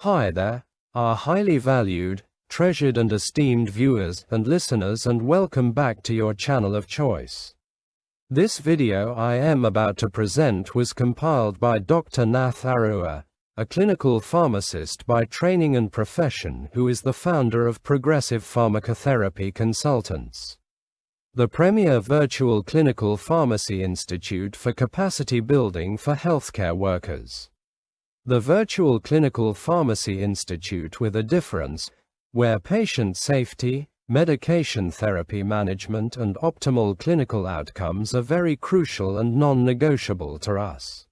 Hi there, our highly valued, treasured and esteemed viewers and listeners, and welcome back to your channel of choice. This video I am about to present was compiled by Dr. Nath Arua, a clinical pharmacist by training and profession who is the founder of Progressive Pharmacotherapy Consultants, the premier virtual clinical pharmacy institute for capacity building for healthcare workers. The Virtual Clinical Pharmacy Institute with a difference, where patient safety, medication therapy management and optimal clinical outcomes are very crucial and non-negotiable to us.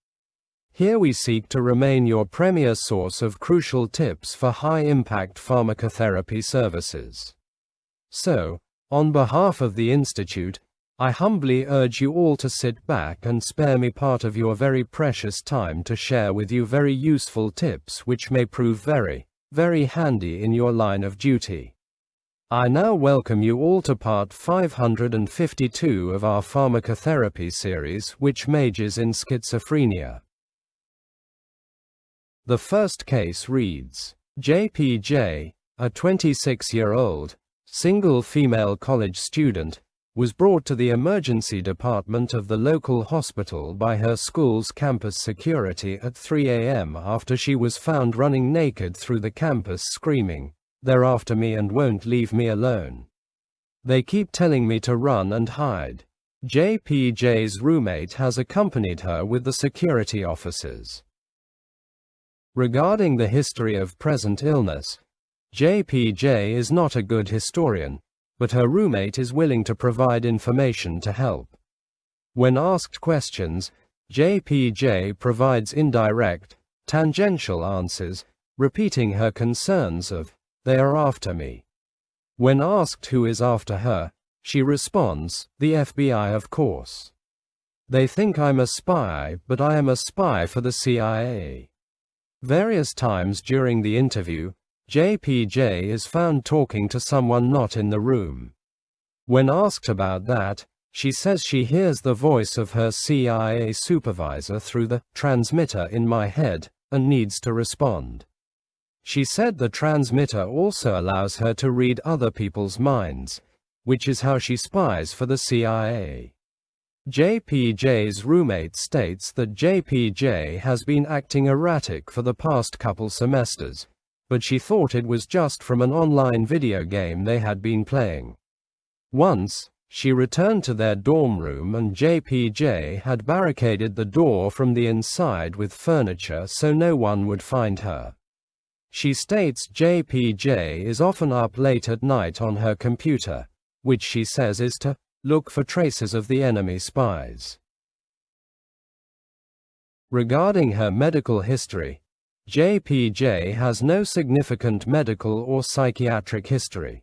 Here we seek to remain your premier source of crucial tips for high-impact pharmacotherapy services. So, on behalf of the Institute, I humbly urge you all to sit back and spare me part of your very precious time to share with you very useful tips which may prove very, very handy in your line of duty. I now welcome you all to part 552 of our pharmacotherapy series, which majors in schizophrenia. The first case reads, JPJ, a 26-year-old, single female college student, was brought to the emergency department of the local hospital by her school's campus security at 3 a.m. after she was found running naked through the campus screaming, "They're after me and won't leave me alone. They keep telling me to run and hide." JPJ's roommate has accompanied her with the security officers. Regarding the history of present illness, JPJ is not a good historian, but her roommate is willing to provide information to help. When asked questions, JPJ provides indirect, tangential answers, repeating her concerns of, "They are after me." When asked who is after her, she responds, "The FBI, of course. They think I'm a spy, but I am a spy for the CIA." Various times during the interview, JPJ is found talking to someone not in the room. When asked about that, she says she hears the voice of her CIA supervisor through the transmitter in my head, and needs to respond. She said the transmitter also allows her to read other people's minds, which is how she spies for the CIA. JPJ's roommate states that JPJ has been acting erratic for the past couple semesters, but she thought it was just from an online video game they had been playing. Once, she returned to their dorm room and JPJ had barricaded the door from the inside with furniture so no one would find her. She states JPJ is often up late at night on her computer, which she says is to look for traces of the enemy spies. Regarding her medical history, JPJ has no significant medical or psychiatric history.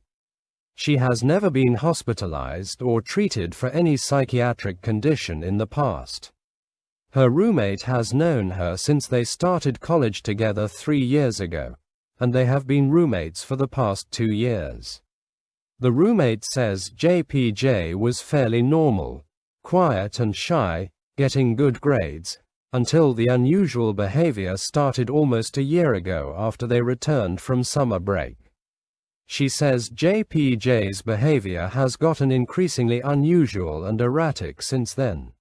She has never been hospitalized or treated for any psychiatric condition in the past. Her roommate has known her since they started college together 3 years ago, and they have been roommates for the past 2 years. The roommate says JPJ was fairly normal, quiet and shy, getting good grades, until the unusual behavior started almost a year ago after they returned from summer break. She says JPJ's behavior has gotten increasingly unusual and erratic since then.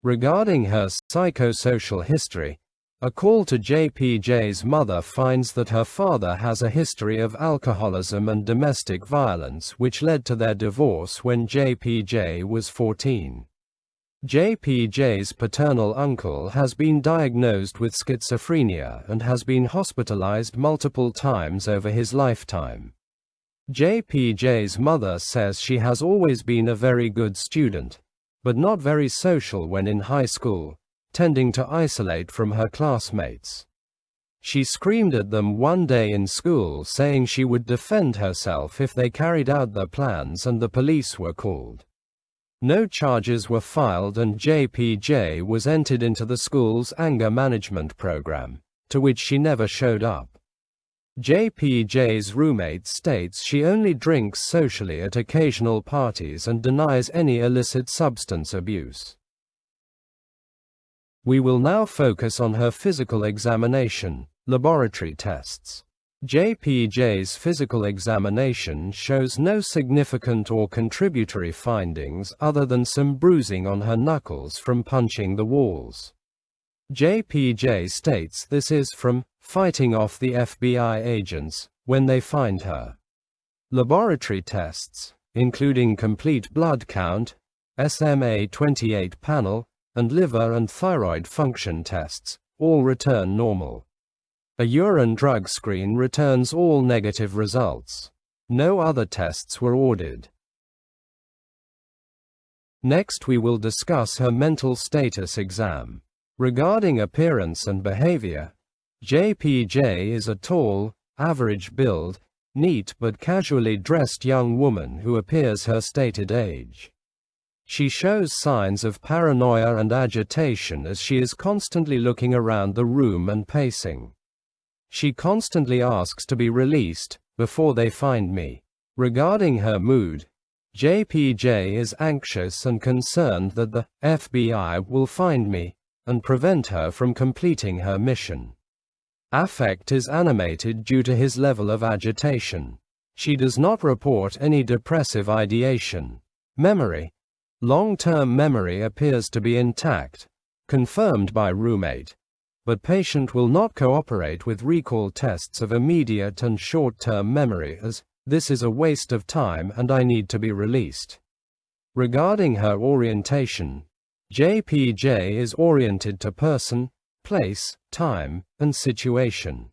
Regarding her psychosocial history, a call to JPJ's mother finds that her father has a history of alcoholism and domestic violence which led to their divorce when JPJ was 14. JPJ's paternal uncle has been diagnosed with schizophrenia and has been hospitalized multiple times over his lifetime. JPJ's mother says she has always been a very good student, but not very social when in high school, tending to isolate from her classmates. She screamed at them one day in school saying she would defend herself if they carried out their plans, and the police were called. No charges were filed and JPJ was entered into the school's anger management program, to which she never showed up. JPJ's roommate states she only drinks socially at occasional parties and denies any illicit substance abuse. We will now focus on her physical examination, Laboratory tests. JPJ's physical examination shows no significant or contributory findings other than some bruising on her knuckles from punching the walls. JPJ states this is from fighting off the FBI agents when they find her. Laboratory tests, including complete blood count, SMA28 panel, and liver and thyroid function tests, all return normal. A urine drug screen returns all negative results. No other tests were ordered. Next we will discuss her mental status exam. Regarding appearance and behavior, JPJ is a tall, average build, neat but casually dressed young woman who appears her stated age. She shows signs of paranoia and agitation as she is constantly looking around the room and pacing. She constantly asks to be released before they find me. Regarding her mood, JPJ is anxious and concerned that the FBI will find me and prevent her from completing her mission. Affect is animated due to his level of agitation. She does not report any depressive ideation. Memory. Long-term memory appears to be intact, confirmed by roommate. But patient will not cooperate with recall tests of immediate and short-term memory as this is a waste of time and I need to be released. Regarding her orientation, JPJ is oriented to person, place, time, and situation.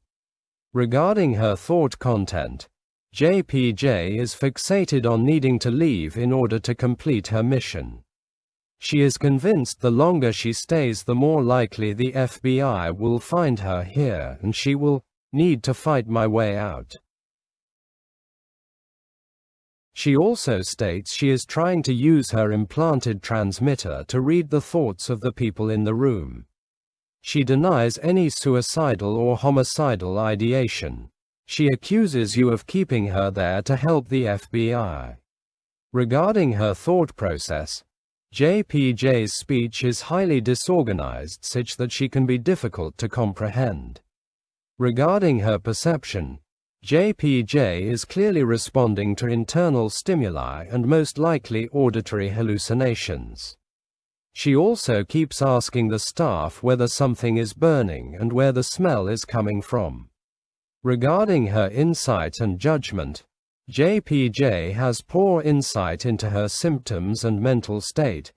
Regarding her thought content, JPJ is fixated on needing to leave in order to complete her mission. She is convinced the longer she stays the more likely the FBI will find her here and she will need to fight my way out. She also states she is trying to use her implanted transmitter to read the thoughts of the people in the room. She denies any suicidal or homicidal ideation. She accuses you of keeping her there to help the FBI. Regarding her thought process, JPJ's speech is highly disorganized such that she can be difficult to comprehend. Regarding her perception, JPJ is clearly responding to internal stimuli and most likely auditory hallucinations. She also keeps asking the staff whether something is burning and where the smell is coming from. Regarding her insight and judgment, JPJ has poor insight into her symptoms and mental state,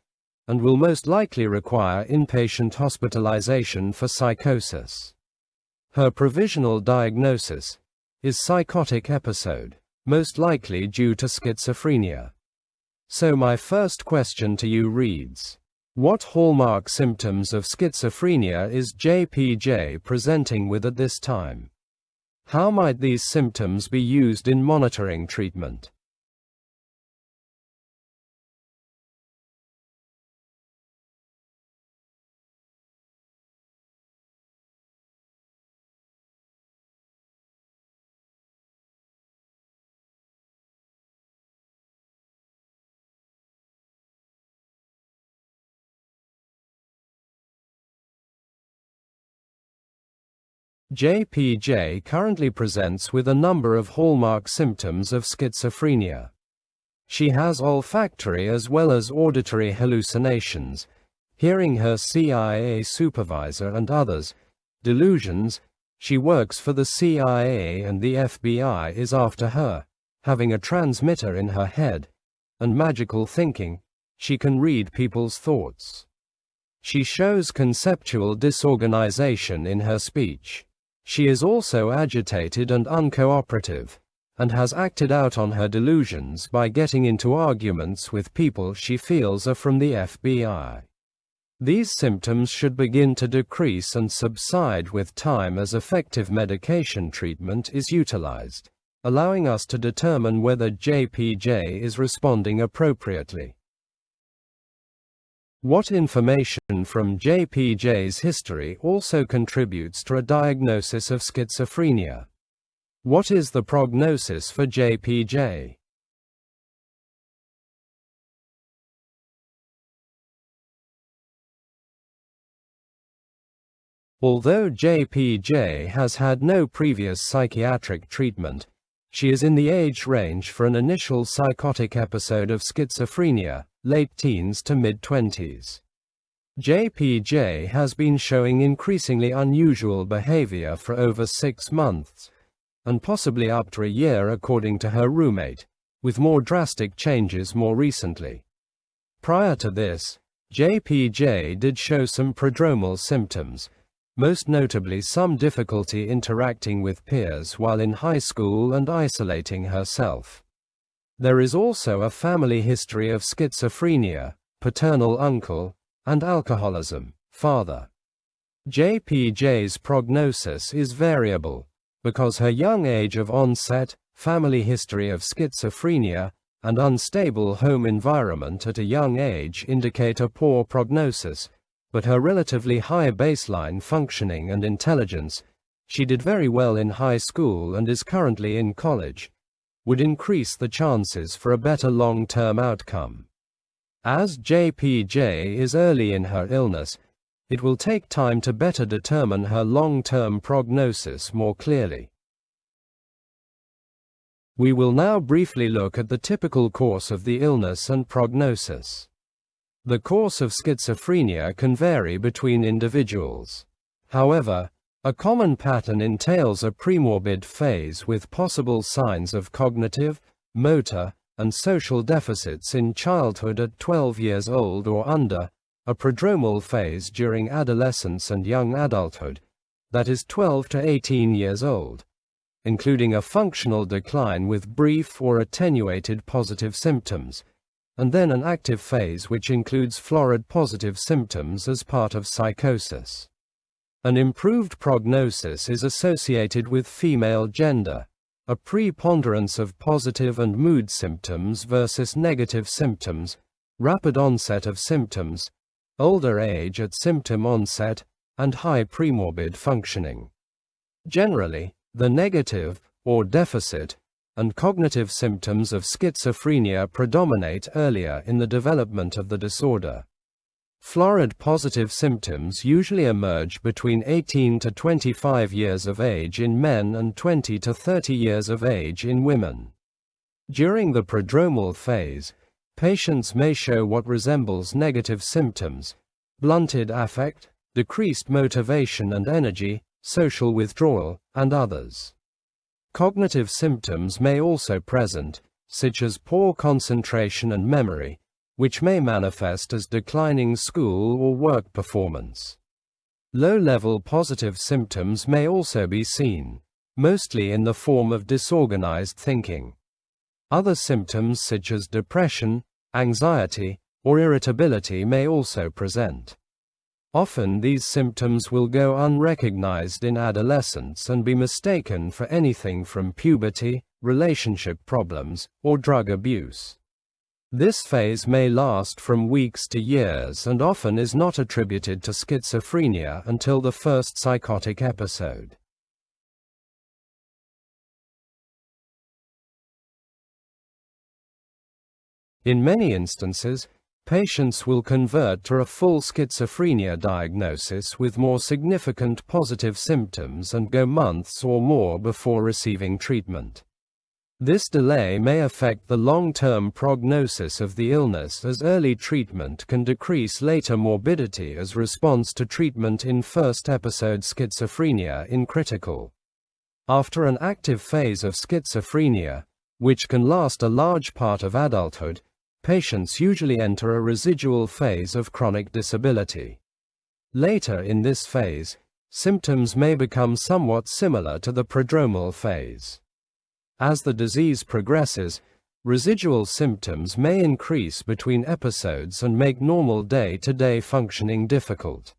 and will most likely require inpatient hospitalization for psychosis. Her provisional diagnosis is psychotic episode, most likely due to schizophrenia. So my first question to you reads, what hallmark symptoms of schizophrenia is JPJ presenting with at this time? How might these symptoms be used in monitoring treatment? JPJ currently presents with a number of hallmark symptoms of schizophrenia. She has olfactory as well as auditory hallucinations, hearing her CIA supervisor and others, delusions, she works for the CIA and the FBI is after her, having a transmitter in her head, and magical thinking, she can read people's thoughts. She shows conceptual disorganization in her speech. She is also agitated and uncooperative, and has acted out on her delusions by getting into arguments with people she feels are from the FBI. These symptoms should begin to decrease and subside with time as effective medication treatment is utilized, allowing us to determine whether JPJ is responding appropriately. What information from JPJ's history also contributes to a diagnosis of schizophrenia? What is the prognosis for JPJ? Although JPJ has had no previous psychiatric treatment, she is in the age range for an initial psychotic episode of schizophrenia, late teens to mid-20s. JPJ has been showing increasingly unusual behavior for over 6 months, and possibly up to a year according to her roommate, with more drastic changes more recently. Prior to this, JPJ did show some prodromal symptoms, most notably some difficulty interacting with peers while in high school and isolating herself. There is also a family history of schizophrenia, paternal uncle, and alcoholism, father. JPJ's prognosis is variable, because her young age of onset, family history of schizophrenia, and unstable home environment at a young age indicate a poor prognosis, but her relatively high baseline functioning and intelligence, she did very well in high school and is currently in college, would increase the chances for a better long-term outcome. As JPJ is early in her illness, it will take time to better determine her long-term prognosis more clearly. We will now briefly look at the typical course of the illness and prognosis. The course of schizophrenia can vary between individuals. However, a common pattern entails a premorbid phase with possible signs of cognitive, motor, and social deficits in childhood at 12 years old or under, a prodromal phase during adolescence and young adulthood, that is 12 to 18 years old, including a functional decline with brief or attenuated positive symptoms, and then an active phase which includes florid positive symptoms as part of psychosis. An improved prognosis is associated with female gender, a preponderance of positive and mood symptoms versus negative symptoms, rapid onset of symptoms, older age at symptom onset, and high premorbid functioning. Generally, the negative, or deficit, and cognitive symptoms of schizophrenia predominate earlier in the development of the disorder. Florid positive symptoms usually emerge between 18 to 25 years of age in men and 20 to 30 years of age in women. During the prodromal phase, patients may show what resembles negative symptoms: blunted affect, decreased motivation and energy, social withdrawal, and others. Cognitive symptoms may also present, such as poor concentration and memory, which may manifest as declining school or work performance. Low-level positive symptoms may also be seen, mostly in the form of disorganized thinking. Other symptoms such as depression, anxiety, or irritability may also present. Often these symptoms will go unrecognized in adolescence and be mistaken for anything from puberty, relationship problems, or drug abuse. This phase may last from weeks to years and often is not attributed to schizophrenia until the first psychotic episode. In many instances, patients will convert to a full schizophrenia diagnosis with more significant positive symptoms and go months or more before receiving treatment. This delay may affect the long-term prognosis of the illness, as early treatment can decrease later morbidity as response to treatment in first episode schizophrenia in critical. After an active phase of schizophrenia, which can last a large part of adulthood, patients usually enter a residual phase of chronic disability. Later in this phase, symptoms may become somewhat similar to the prodromal phase. As the disease progresses, residual symptoms may increase between episodes and make normal day-to-day functioning difficult.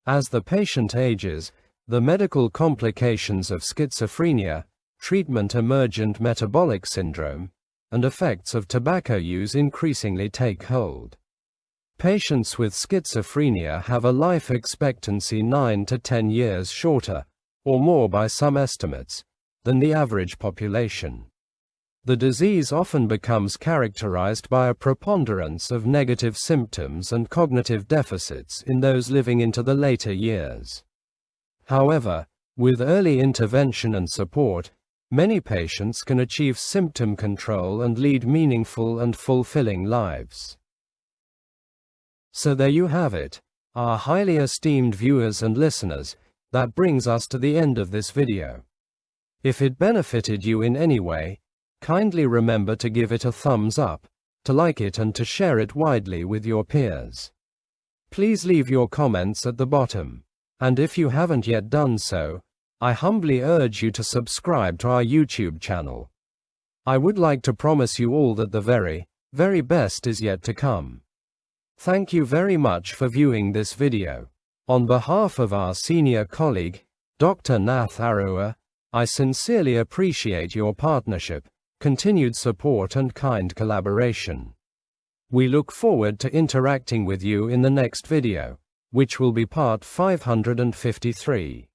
As the patient ages, the medical complications of schizophrenia, treatment-emergent metabolic syndrome, and effects of tobacco use increasingly take hold. Patients with schizophrenia have a life expectancy 9 to 10 years shorter, or more by some estimates, than the average population. The disease often becomes characterized by a preponderance of negative symptoms and cognitive deficits in those living into the later years. However, with early intervention and support, many patients can achieve symptom control and lead meaningful and fulfilling lives. So there you have it, our highly esteemed viewers and listeners. That brings us to the end of this video. If it benefited you in any way, kindly remember to give it a thumbs up, to like it and to share it widely with your peers. Please leave your comments at the bottom. And if you haven't yet done so, I humbly urge you to subscribe to our YouTube channel. I would like to promise you all that the very, very best is yet to come. Thank you very much for viewing this video. On behalf of our senior colleague, Dr. Nath Arua, I sincerely appreciate your partnership, continued support and kind collaboration. We look forward to interacting with you in the next video, which will be part 553.